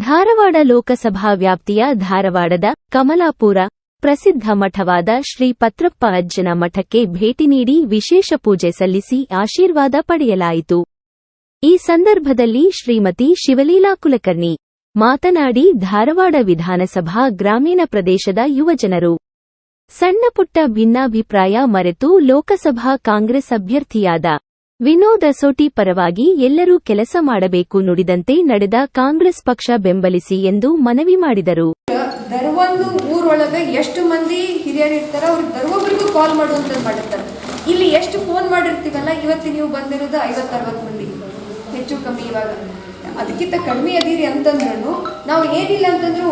ಧಾರವಾಡ ಲೋಕಸಭಾ ವ್ಯಾಪ್ತಿಯ ಧಾರವಾಡದ ಕಮಲಾಪುರ ಪ್ರಸಿದ್ಧ ಮಠವಾದ ಶ್ರೀ ಪತ್ರಪ್ಪ ಅಜ್ಜನ ಮಠಕ್ಕೆ ಭೇಟಿ ನೀಡಿ ವಿಶೇಷ ಪೂಜೆ ಸಲ್ಲಿಸಿ ಆಶೀರ್ವಾದ ಪಡೆಯಲಾಯಿತು. ಈ ಸಂದರ್ಭದಲ್ಲಿ ಶ್ರೀಮತಿ ಶಿವಲೀಲಾ ಕುಲಕರ್ಣಿ ಮಾತನಾಡಿ, ಧಾರವಾಡ ವಿಧಾನಸಭಾ ಗ್ರಾಮೀಣ ಪ್ರದೇಶದ ಯುವಜನರು ಸಣ್ಣಪುಟ್ಟ ಭಿನ್ನಾಭಿಪ್ರಾಯ ಮರೆತು ಲೋಕಸಭಾ ಕಾಂಗ್ರೆಸ್ ಅಭ್ಯರ್ಥಿಯಾದ ವಿನೋದ್ ಅಸೋಟಿ ಪರವಾಗಿ ಎಲ್ಲರೂ ಕೆಲಸ ಮಾಡಬೇಕು ನುಡಿದಂತೆ ನಡೆದ ಕಾಂಗ್ರೆಸ್ ಪಕ್ಷ ಬೆಂಬಲಿಸಿ ಎಂದು ಮನವಿ ಮಾಡಿದರು. ದರವೊಂದು ಊರೊಳಗೆ ಎಷ್ಟು ಮಂದಿ ಹಿರಿಯರು ಇರ್ತಾರ, ಅವ್ರಿಗೆ ದರವೊಬ್ಬರಿಗೂ ಕಾಲ್ ಮಾಡುವಂಥದ್ದು ಮಾಡಿರ್ತಾರೆ. ಇಲ್ಲಿ ಎಷ್ಟು ಫೋನ್ ಮಾಡಿರ್ತೀವಲ್ಲ, ಇವತ್ತು ನೀವು ಬಂದಿರೋದು 50-60 ಮಂದಿ ಹೆಚ್ಚು ಕಮ್ಮಿ. ಇವಾಗ ಅದಕ್ಕಿಂತ ಕಡಿಮೆ ಅದೀರಿ ಅಂತಂದ್ರೂ ನಾವು ಏನಿಲ್ಲ ಅಂತಂದ್ರು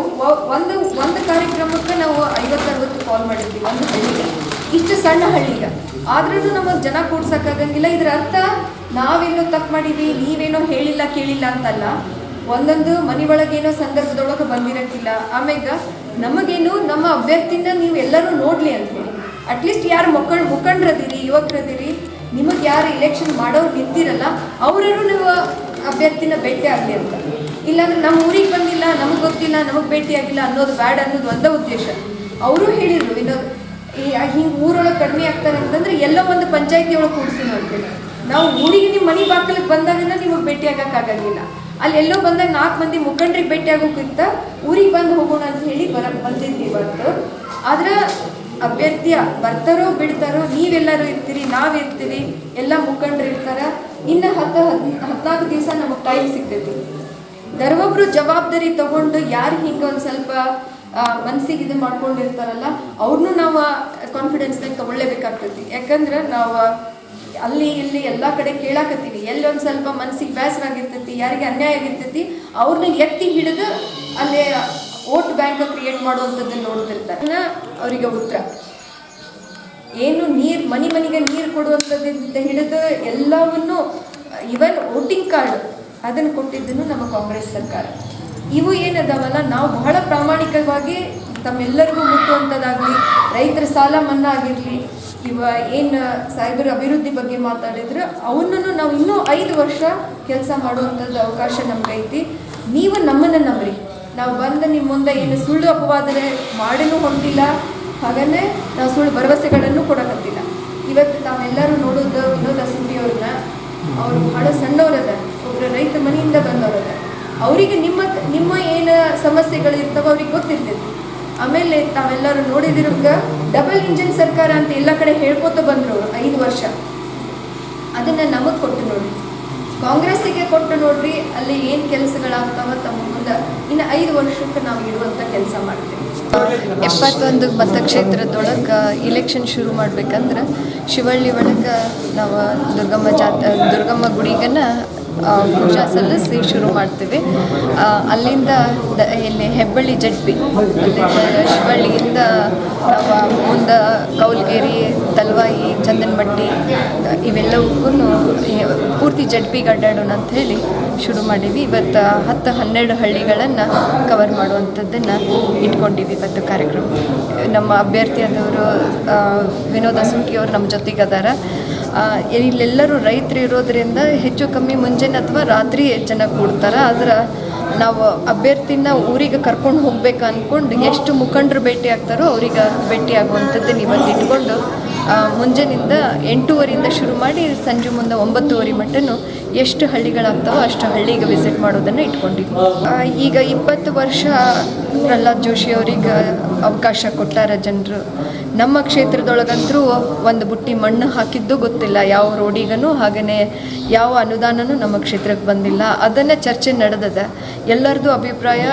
ಒಂದು ಕಾರ್ಯಕ್ರಮಕ್ಕೆ ನಾವು 50-60 ಕಾಲ್ ಮಾಡಿರ್ತೀವಿ ಒಂದು ಹಳ್ಳಿಗೆ, ಇಷ್ಟು ಸಣ್ಣ ಹಳ್ಳಿಗೆ. ಆದ್ರೂ ನಮಗೆ ಜನ ಕೂಡ್ಸಕ್ಕಾಗಂಗಿಲ್ಲ. ಇದರ ಅರ್ಥ ನಾವೇನೋ ತಪ್ಪು ಮಾಡೀವಿ, ನೀವೇನೋ ಹೇಳಿಲ್ಲ ಕೇಳಿಲ್ಲ ಅಂತಲ್ಲ. ಒಂದೊಂದು ಮನೆ ಒಳಗೇನೋ ಸಂದರ್ಭದೊಳಗೆ ಬಂದಿರಕ್ಕಿಲ್ಲ. ಆಮ್ಯಾಗ ನಮಗೇನು ನಮ್ಮ ಅಭ್ಯರ್ಥಿನ ನೀವು ಎಲ್ಲರೂ ನೋಡ್ಲಿ ಅಂತ ಹೇಳಿ, ಅಟ್ಲೀಸ್ಟ್ ಯಾರು ಮುಖಂಡರದಿರಿ, ಯುವಕರದಿರಿ, ನಿಮಗೆ ಯಾರು ಇಲೆಕ್ಷನ್ ಮಾಡೋರು ನಿಂತಿರಲ್ಲ ಅವರೂ ನೀವು ಅಭ್ಯರ್ಥಿನ ಭೇಟಿ ಆಗಲಿ ಅಂತ. ಇಲ್ಲಾಂದ್ರೆ ನಮ್ಮ ಊರಿಗೆ ಬಂದಿಲ್ಲ, ನಮಗೆ ಗೊತ್ತಿಲ್ಲ, ನಮಗೆ ಭೇಟಿ ಆಗಿಲ್ಲ ಅನ್ನೋದು ಬ್ಯಾಡ್ ಅನ್ನೋದು ಒಂದೇ ಉದ್ದೇಶ. ಅವರು ಹೇಳಿದ್ರು, ಇನ್ನೊಂದು ಹಿಂಗೆ ಊರೊಳಗೆ ಕಡಿಮೆ ಆಗ್ತಾರೆ ಅಂತಂದ್ರೆ ಎಲ್ಲೋ ಒಂದು ಪಂಚಾಯತಿ ಒಳಗೆ ಕೂಡಿಸ್ತೀನಿ ಅಂತೇಳಿ. ನಾವು ಊರಿಗೆ ನಿಮ್ಮ ಮನೆ ಬಾಗಿಲಿಗೆ ಬಂದಾಗನ ನಿಮಗೆ ಭೇಟಿ ಆಗೋಕ್ಕಾಗಂಗಿಲ್ಲ. ಅಲ್ಲಿ ಎಲ್ಲೋ ಬಂದಾಗ 4 ಮಂದಿ ಮುಖಂಡ್ರಿಗೆ ಭೇಟಿ ಆಗೋಕ್ಕಿಂತ ಊರಿಗೆ ಬಂದು ಹೋಗೋಣ ಅಂತ ಹೇಳಿ ಬಂದಿದ್ವಿ ಇವತ್ತು. ಆದ್ರೆ ಅಭ್ಯರ್ಥಿ ಬರ್ತಾರೋ ಬಿಡ್ತಾರೋ, ನೀವೆಲ್ಲರೂ ಇರ್ತೀರಿ, ನಾವಿರ್ತೀವಿ, ಎಲ್ಲ ಮುಖಂಡರು ಇರ್ತಾರ. ಇನ್ನು 10-14 ದಿವಸ ನಮಗೆ ಟೈಮ್ ಸಿಗ್ತೈತಿ. ದರವೊಬ್ರು ಜವಾಬ್ದಾರಿ ತಗೊಂಡು ಯಾರು ಹಿಂಗೆ ಒಂದು ಸ್ವಲ್ಪ ಮನಸ್ಸಿಗೆ ಇದು ಮಾಡ್ಕೊಂಡಿರ್ತಾರಲ್ಲ, ಅವ್ರನ್ನೂ ನಾವು ಕಾನ್ಫಿಡೆನ್ಸ್ನಾಗ ತಗೊಳ್ಳೇಬೇಕಾಗ್ತೈತಿ. ಯಾಕಂದ್ರೆ ನಾವು ಅಲ್ಲಿ ಇಲ್ಲಿ ಎಲ್ಲ ಕಡೆ ಕೇಳಾಕತ್ತೀವಿ, ಎಲ್ಲೊಂದು ಸ್ವಲ್ಪ ಮನಸ್ಸಿಗೆ ಬೇಸರ ಆಗಿರ್ತೈತಿ, ಯಾರಿಗೆ ಅನ್ಯಾಯ ಆಗಿರ್ತೈತಿ, ಅವ್ರನ್ನ ಎತ್ತಿ ಹಿಡಿದು ಅಲ್ಲೇ ವೋಟ್ ಬ್ಯಾಂಕ್ ಕ್ರಿಯೇಟ್ ಮಾಡುವಂಥದ್ದನ್ನು ನೋಡ್ತಿರ್ತಾರೆ. ಅವರಿಗೆ ಉತ್ತರ ಏನು, ನೀರು ಮನೆಗೆ ನೀರು ಕೊಡುವಂಥದ್ದಿಂದ ಹಿಡಿದು ಎಲ್ಲವನ್ನೂ, ಇವನ್ ವೋಟಿಂಗ್ ಕಾರ್ಡ್ ಅದನ್ನು ಕೊಟ್ಟಿದ್ದನ್ನು ನಮ್ಮ ಕಾಂಗ್ರೆಸ್ ಸರ್ಕಾರ. ಇವು ಏನದಾವಲ್ಲ, ನಾವು ಬಹಳ ಪ್ರಾಮಾಣಿಕವಾಗಿ ತಮ್ಮೆಲ್ಲರಿಗೂ ಮುಟ್ಟುವಂಥದ್ದಾಗಲಿ, ರೈತರ ಸಾಲ ಮನ್ನಾ ಆಗಿರಲಿ, ಏನು ಸಾಹೇಬರ ಅಭಿವೃದ್ಧಿ ಬಗ್ಗೆ ಮಾತಾಡಿದ್ರೆ ಅವನ್ನೂ ನಾವು ಇನ್ನೂ 5 ವರ್ಷ ಕೆಲಸ ಮಾಡುವಂಥದ್ದು ಅವಕಾಶ ನಮಗೈತಿ. ನೀವು ನಮ್ಮನ್ನು ನಂಬ್ರಿ. ನಾವು ಬಂದು ನಿಮ್ಮ ಮುಂದೆ ಏನು ಸುಳ್ಳು ಅಪವಾದ ಮಾಡಿನೂ ಹೊಂದಿಲ್ಲ, ಹಾಗೇ ನಾವು ಸುಳ್ಳು ಭರವಸೆಗಳನ್ನು ಕೊಡಕತ್ತಿಲ್ಲ. ಇವತ್ತು ತಾವೆಲ್ಲರೂ ನೋಡೋದು ವಿನೋದ್ ಅಸೋಟಿ ಅವ್ರನ್ನ, ಅವರು ಬಹಳ ಸಣ್ಣವರದ, ಒಬ್ಬರು ರೈತ ಮನೆಯಿಂದ ಬಂದವರದ. ಅವರಿಗೆ ನಿಮ್ಮ ಏನು ಸಮಸ್ಯೆಗಳಿರ್ತಾವೆ ಅವ್ರಿಗೆ ಗೊತ್ತಿರ್ತೈತಿ. ಆಮೇಲೆ ತಾವೆಲ್ಲರೂ ನೋಡಿದಿರಂಗ ಡಬಲ್ ಇಂಜಿನ್ ಸರ್ಕಾರ ಅಂತ ಎಲ್ಲ ಕಡೆ ಹೇಳ್ಕೊತ ಬಂದರು ಅವರು 5 ವರ್ಷ. ಅದನ್ನು ನಮಗೆ ಕೊಟ್ಟು ನೋಡ್ರಿ, ಕಾಂಗ್ರೆಸ್ಸಿಗೆ ಕೊಟ್ಟು ನೋಡ್ರಿ, ಅಲ್ಲಿ ಏನು ಕೆಲಸಗಳಾಗ್ತಾವ ತಮ್ಮ ಮುಂದೆ ಇನ್ನು 5 ವರ್ಷಕ್ಕೆ ನಾವು ಇಡುವಂಥ ಕೆಲಸ ಮಾಡ್ತೀವಿ. 71 ಮತಕ್ಷೇತ್ರದೊಳಗೆ ಇಲೆಕ್ಷನ್ ಶುರು ಮಾಡ್ಬೇಕಂದ್ರೆ ಶಿವಳ್ಳಿ ಒಳಗೆ ನಾವು ದುರ್ಗಮ್ಮ ಗುಡಿಗನ ಪೂಜಾ ಸಲ್ಲಿಸಿ ಶುರು ಮಾಡ್ತೀವಿ. ಅಲ್ಲಿಂದ ಇಲ್ಲಿ ಹೆಬ್ಬಳ್ಳಿ ಜಡ್ಪಿ, ಶಿವಳ್ಳಿಯಿಂದ ನಾವು ಮುಂದೆ ಕೌಲ್ಗೇರಿ, ತಲ್ವಾಯಿ, ಚಂದನಮಟ್ಟಿ ಇವೆಲ್ಲವಕ್ಕೂ ಪೂರ್ತಿ ಜಡ್ಪಿಗೆ ಅಡ್ಡಾಡೋಣ ಅಂತ ಹೇಳಿ ಶುರು ಮಾಡೀವಿ. ಇವತ್ತು 10-12 ಹಳ್ಳಿಗಳನ್ನು ಕವರ್ ಮಾಡುವಂಥದ್ದನ್ನು ಇಟ್ಕೊಂಡಿವಿ ಇವತ್ತು ಕಾರ್ಯಕ್ರಮ. ನಮ್ಮ ಅಭ್ಯರ್ಥಿಯಾದವರು ವಿನೋದ್ ಅಸೋಟಿ ಅವರು ನಮ್ಮ ಜೊತೆಗೆ ಅದಾರ. ಇಲ್ಲೆಲ್ಲರೂ ರೈತರು ಇರೋದ್ರಿಂದ ಹೆಚ್ಚು ಕಮ್ಮಿ ಮುಂಜಾನೆ ಅಥವಾ ರಾತ್ರಿ ಜನ ಕೂಡ್ತಾರೆ. ಆದ್ರೆ ನಾವು ಅಭ್ಯರ್ಥಿನ ಊರಿಗೆ ಕರ್ಕೊಂಡು ಹೋಗ್ಬೇಕು ಅಂದ್ಕೊಂಡು ಎಷ್ಟು ಮುಖಂಡರು ಭೇಟಿ ಆಗ್ತಾರೋ ಅವ್ರಿಗೆ ಭೇಟಿ ಆಗುವಂಥದ್ದನ್ನು ಇವತ್ತು ಇಟ್ಕೊಂಡು ಮುಂಜಾನಿಂದ 8:30 ಶುರು ಮಾಡಿ ಸಂಜೆ ಮುಂದೆ 9:00 ಮಟ್ಟನೂ ಎಷ್ಟು ಹಳ್ಳಿಗಳಾಗ್ತಾವೋ ಅಷ್ಟು ಹಳ್ಳಿಗೆ ವಿಸಿಟ್ ಮಾಡೋದನ್ನು ಇಟ್ಕೊಂಡಿದ್ವಿ. ಈಗ 20 ವರ್ಷ ಪ್ರಹ್ಲಾದ್ ಜೋಶಿ ಅವರಿಗೆ ಅವಕಾಶ ಕೊಟ್ಟಾರ ಜನರು. ನಮ್ಮ ಕ್ಷೇತ್ರದೊಳಗಂತರೂ ಒಂದು ಬುಟ್ಟಿ ಮಣ್ಣು ಹಾಕಿದ್ದು ಗೊತ್ತಿಲ್ಲ ಯಾವ ರೋಡಿಗೂ, ಹಾಗೆಯೇ ಯಾವ ಅನುದಾನನೂ ನಮ್ಮ ಕ್ಷೇತ್ರಕ್ಕೆ ಬಂದಿಲ್ಲ. ಅದನ್ನು ಚರ್ಚೆ ನಡೆದದ. ಎಲ್ಲರದ್ದು ಅಭಿಪ್ರಾಯ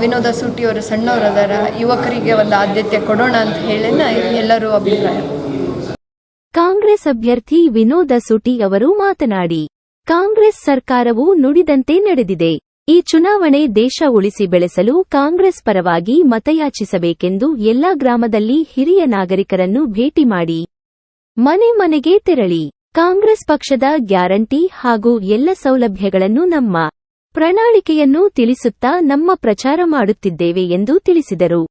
ವಿನೋದ್ ಅಸೋಟಿ ಅವರು ಸಣ್ಣವರು ಅದಾರ, ಯುವಕರಿಗೆ ಒಂದು ಆದ್ಯತೆ ಕೊಡೋಣ ಅಂತ ಹೇಳೇನ ಎಲ್ಲರೂ ಅಭಿಪ್ರಾಯ. ಕಾಂಗ್ರೆಸ್ ಅಭ್ಯರ್ಥಿ ವಿನೋದ್ ಅಸೋಟಿ ಅವರು ಮಾತನಾಡಿ, ಕಾಂಗ್ರೆಸ್ ಸರ್ಕಾರವು ನುಡಿದಂತೆ ನಡೆದಿದೆ. ಈ ಚುನಾವಣೆ ದೇಶ ಉಳಿಸಿ ಬೆಳೆಸಲು ಕಾಂಗ್ರೆಸ್ ಪರವಾಗಿ ಮತಯಾಚಿಸಬೇಕೆಂದು ಎಲ್ಲಾ ಗ್ರಾಮದಲ್ಲಿ ಹಿರಿಯ ನಾಗರಿಕರನ್ನು ಭೇಟಿ ಮಾಡಿ ಮನೆ ಮನೆಗೆ ತೆರಳಿ ಕಾಂಗ್ರೆಸ್ ಪಕ್ಷದ ಗ್ಯಾರಂಟಿ ಹಾಗೂ ಎಲ್ಲ ಸೌಲಭ್ಯಗಳನ್ನು ನಮ್ಮ ಪ್ರಣಾಳಿಕೆಯನ್ನು ತಿಳಿಸುತ್ತಾ ನಮ್ಮ ಪ್ರಚಾರ ಮಾಡುತ್ತಿದ್ದೇವೆ ಎಂದು ತಿಳಿಸಿದರು.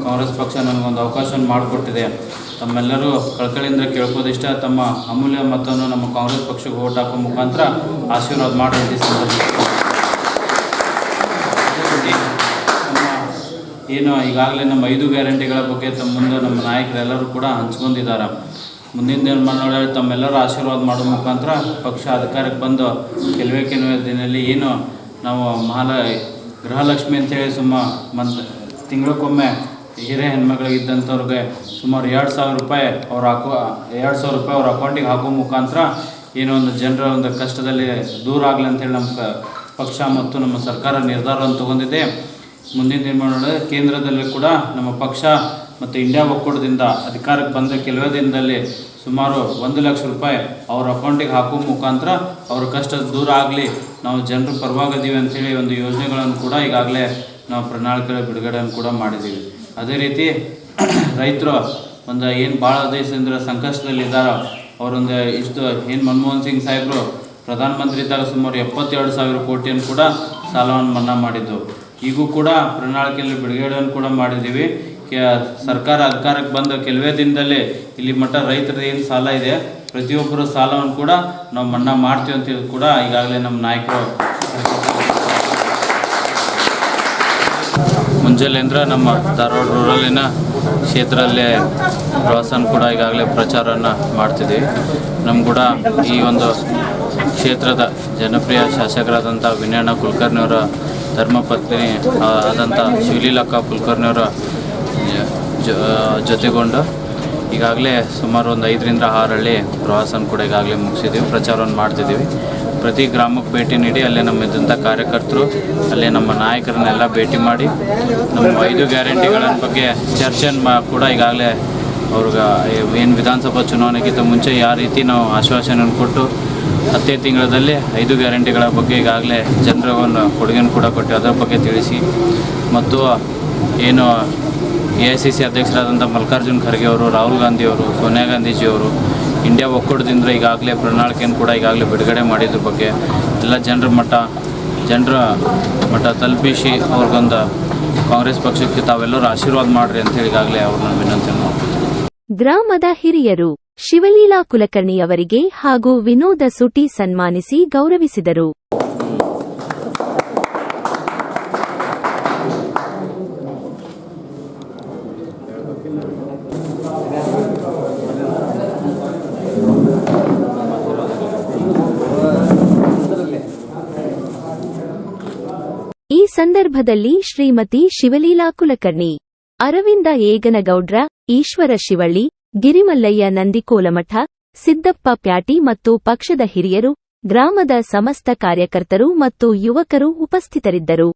ಕಾಂಗ್ರೆಸ್ ಪಕ್ಷ ನನಗೊಂದು ಅವಕಾಶ ಮಾಡಿಕೊಟ್ಟಿದೆ. ತಮ್ಮೆಲ್ಲರೂ ಕಳಕಳಿಯಿಂದ ಕೇಳ್ಕೋದಿಷ್ಟ, ತಮ್ಮ ಅಮೂಲ್ಯ ಮತವನ್ನು ನಮ್ಮ ಕಾಂಗ್ರೆಸ್ ಪಕ್ಷಕ್ಕೆ ಓಟ್ ಹಾಕೋ ಮುಖಾಂತರ ಆಶೀರ್ವಾದ ಮಾಡಿ ರೀತಿ ನಮ್ಮ ಏನು ಈಗಾಗಲೇ ನಮ್ಮ 5 ಗ್ಯಾರಂಟಿಗಳ ಬಗ್ಗೆ ತಮ್ಮ ಮುಂದೆ ನಮ್ಮ ನಾಯಕರೆಲ್ಲರೂ ಕೂಡ ಹಂಚ್ಕೊಂಡಿದ್ದಾರೆ. ಮುಂದಿನ ದಿನಮಾನಗಳಲ್ಲಿ ತಮ್ಮೆಲ್ಲರೂ ಆಶೀರ್ವಾದ ಮಾಡೋ ಮುಖಾಂತರ ಪಕ್ಷ ಅಧಿಕಾರಕ್ಕೆ ಬಂದು ಕೆಲವೇ ದಿನದಲ್ಲಿ ಏನು ನಾವು ಗೃಹಲಕ್ಷ್ಮಿ ಅಂತೇಳಿ ತಿಂಗಳಕ್ಕೊಮ್ಮೆ ಹಿರಿಯ ಹೆಣ್ಮಕ್ಳಿಗಿದ್ದಂಥವ್ರಿಗೆ ಸುಮಾರು 2,000 ರೂಪಾಯಿ ಅವ್ರ ಅಕೌಂಟಿಗೆ ಹಾಕೋ ಮುಖಾಂತರ ಏನೋ ಒಂದು ಜನರ ಒಂದು ಕಷ್ಟದಲ್ಲಿ ದೂರ ಆಗಲಿ ಅಂತೇಳಿ ನಮ್ಮ ಪಕ್ಷ ಮತ್ತು ನಮ್ಮ ಸರ್ಕಾರ ನಿರ್ಧಾರವನ್ನು ತಗೊಂಡಿದೆ. ಮುಂದಿನ ದಿನಮಾನಗಳಲ್ಲಿ ಕೇಂದ್ರದಲ್ಲಿ ಕೂಡ ನಮ್ಮ ಪಕ್ಷ ಮತ್ತು ಇಂಡಿಯಾ ಒಕ್ಕೂಟದಿಂದ ಅಧಿಕಾರಕ್ಕೆ ಬಂದ ಕೆಲವೇ ದಿನದಲ್ಲಿ ಸುಮಾರು 1 ಲಕ್ಷ ರೂಪಾಯಿ ಅವ್ರ ಅಕೌಂಟಿಗೆ ಹಾಕೋ ಮುಖಾಂತರ ಅವ್ರ ಕಷ್ಟ ದೂರ ಆಗಲಿ, ನಾವು ಜನರ ಪರವಾಗಿದ್ದೀವಿ ಅಂಥೇಳಿ ಒಂದು ಯೋಜನೆಗಳನ್ನು ಕೂಡ ಈಗಾಗಲೇ ನಾವು ಪ್ರಣಾಳಿಕೆ ಬಿಡುಗಡೆಯನ್ನು ಕೂಡ ಮಾಡಿದ್ದೀವಿ. ಅದೇ ರೀತಿ ರೈತರು ಒಂದು ಏನು ಭಾಳ ದೇಶದಿಂದ ಸಂಕಷ್ಟದಲ್ಲಿದ್ದಾರೋ ಅವರೊಂದು ಇಷ್ಟು ಏನು ಮನಮೋಹನ್ ಸಿಂಗ್ ಸಾಹೇಬರು ಪ್ರಧಾನಮಂತ್ರಿ ಇದ್ದಾಗ ಸುಮಾರು 72,000 ಕೋಟಿಯನ್ನು ಕೂಡ ಸಾಲವನ್ನು ಮನ್ನಾ ಮಾಡಿದ್ದು. ಈಗೂ ಕೂಡ ಪ್ರಣಾಳಿಕೆಯಲ್ಲಿ ಬಿಡುಗಡೆಯನ್ನು ಕೂಡ ಮಾಡಿದ್ದೀವಿ. ಸರ್ಕಾರ ಅಧಿಕಾರಕ್ಕೆ ಬಂದ ಕೆಲವೇ ದಿನದಲ್ಲಿ ಇಲ್ಲಿ ಮಟ್ಟ ರೈತರದ್ದು ಏನು ಸಾಲ ಇದೆ ಪ್ರತಿಯೊಬ್ಬರು ಸಾಲವನ್ನು ಕೂಡ ನಾವು ಮನ್ನಾ ಮಾಡ್ತೀವಿ ಅಂತ ಕೂಡ ಈಗಾಗಲೇ ನಮ್ಮ ನಾಯಕರು ಮುಂಜಾನೆ ಅಂದ್ರೆ ನಮ್ಮ ಧಾರವಾಡ ರೂರಲ್ಲಿನ ಕ್ಷೇತ್ರದಲ್ಲೇ ಪ್ರವಾಸನ ಕೂಡ ಈಗಾಗಲೇ ಪ್ರಚಾರವನ್ನು ಮಾಡ್ತಿದ್ದೀವಿ. ನಮ್ಮ ಕೂಡ ಈ ಒಂದು ಕ್ಷೇತ್ರದ ಜನಪ್ರಿಯ ಶಾಸಕರಾದಂಥ ವಿನಯಣ್ಣ ಕುಲಕರ್ಣಿಯವರ ಧರ್ಮಪತ್ನಿ ಆದಂಥ ಶಿವಲೀಲಕ್ಕ ಕುಲಕರ್ಣಿಯವರ ಜೊತೆಗೊಂಡು ಈಗಾಗಲೇ ಸುಮಾರು ಒಂದು 5ರಿಂದ 6 ಹಳ್ಳಿ ಪ್ರವಾಸನ ಕೂಡ ಈಗಾಗಲೇ ಮುಗಿಸಿದ್ದೀವಿ, ಪ್ರಚಾರವನ್ನು ಮಾಡ್ತಿದ್ದೀವಿ. ಪ್ರತಿ ಗ್ರಾಮಕ್ಕೆ ಭೇಟಿ ನೀಡಿ ಅಲ್ಲೇ ನಮ್ಮ ಇದ್ದಂಥ ಕಾರ್ಯಕರ್ತರು ಅಲ್ಲೇ ನಮ್ಮ ನಾಯಕರನ್ನೆಲ್ಲ ಭೇಟಿ ಮಾಡಿ ನಮ್ಮ 5 ಗ್ಯಾರಂಟಿಗಳ ಬಗ್ಗೆ ಚರ್ಚೆಯನ್ನು ಕೂಡ ಈಗಾಗಲೇ ಅವ್ರಿಗೆ ಏನು ವಿಧಾನಸಭಾ ಚುನಾವಣೆಗಿಂತ ಮುಂಚೆ ಯಾವ ರೀತಿ ನಾವು ಆಶ್ವಾಸನೆಯನ್ನು ಕೊಟ್ಟು 10 ತಿಂಗಳಲ್ಲಿ 5 ಗ್ಯಾರಂಟಿಗಳ ಬಗ್ಗೆ ಈಗಾಗಲೇ ಜನರ ಒಂದು ಕೊಡುಗೆಯನ್ನು ಕೂಡ ಕೊಟ್ಟು ಅದರ ಬಗ್ಗೆ ತಿಳಿಸಿ ಮತ್ತು ಏನು AICC ಅಧ್ಯಕ್ಷರಾದಂಥ ಮಲ್ಲಿಕಾರ್ಜುನ್ ಖರ್ಗೆ ಅವರು, ರಾಹುಲ್ ಗಾಂಧಿಯವರು, ಸೋನಿಯಾ ಗಾಂಧೀಜಿಯವರು ಇಂಡಿಯಾ ಒಕ್ಕೂಟದಿಂದ ಈಗಾಗಲೇ ಪ್ರಣಾಳಿಕೆಯನ್ನು ಕೂಡ ಈಗಾಗಲೇ ಬಿಡುಗಡೆ ಮಾಡಿದ್ರ ಬಗ್ಗೆ ಎಲ್ಲ ಜನರ ಮಟ್ಟ ತಲುಪಿಸಿ ಅವ್ರಿಗೊಂದು ಕಾಂಗ್ರೆಸ್ ಪಕ್ಷಕ್ಕೆ ತಾವೆಲ್ಲರೂ ಆಶೀರ್ವಾದ ಮಾಡಿರಿ ಅಂತೇಳಿ ಈಗಾಗಲೇ ಅವ್ರನ್ನ ವಿನಂತಿ ಮಾಡ್ತೀವಿ. ಗ್ರಾಮದ ಹಿರಿಯರು ಶಿವಲೀಲಾ ಕುಲಕರ್ಣಿಯವರಿಗೆ ಹಾಗೂ ವಿನೋದ ಸುಟಿ ಸನ್ಮಾನಿಸಿ ಗೌರವಿಸಿದರು. ಈ ಸಂದರ್ಭದಲ್ಲಿ ಶ್ರೀಮತಿ ಶಿವಲೀಲಾ ಕುಲಕರ್ಣಿ, ಅರವಿಂದ ಏಗನಗೌಡ್ರ, ಈಶ್ವರ ಶಿವಳ್ಳಿ, ಗಿರಿಮಲ್ಲಯ್ಯ ನಂದಿಕೋಲಮಠ, ಸಿದ್ದಪ್ಪ ಪ್ಯಾಟಿ ಮತ್ತು ಪಕ್ಷದ ಹಿರಿಯರು, ಗ್ರಾಮದ ಸಮಸ್ತ ಕಾರ್ಯಕರ್ತರು ಮತ್ತು ಯುವಕರು ಉಪಸ್ಥಿತರಿದ್ದರು.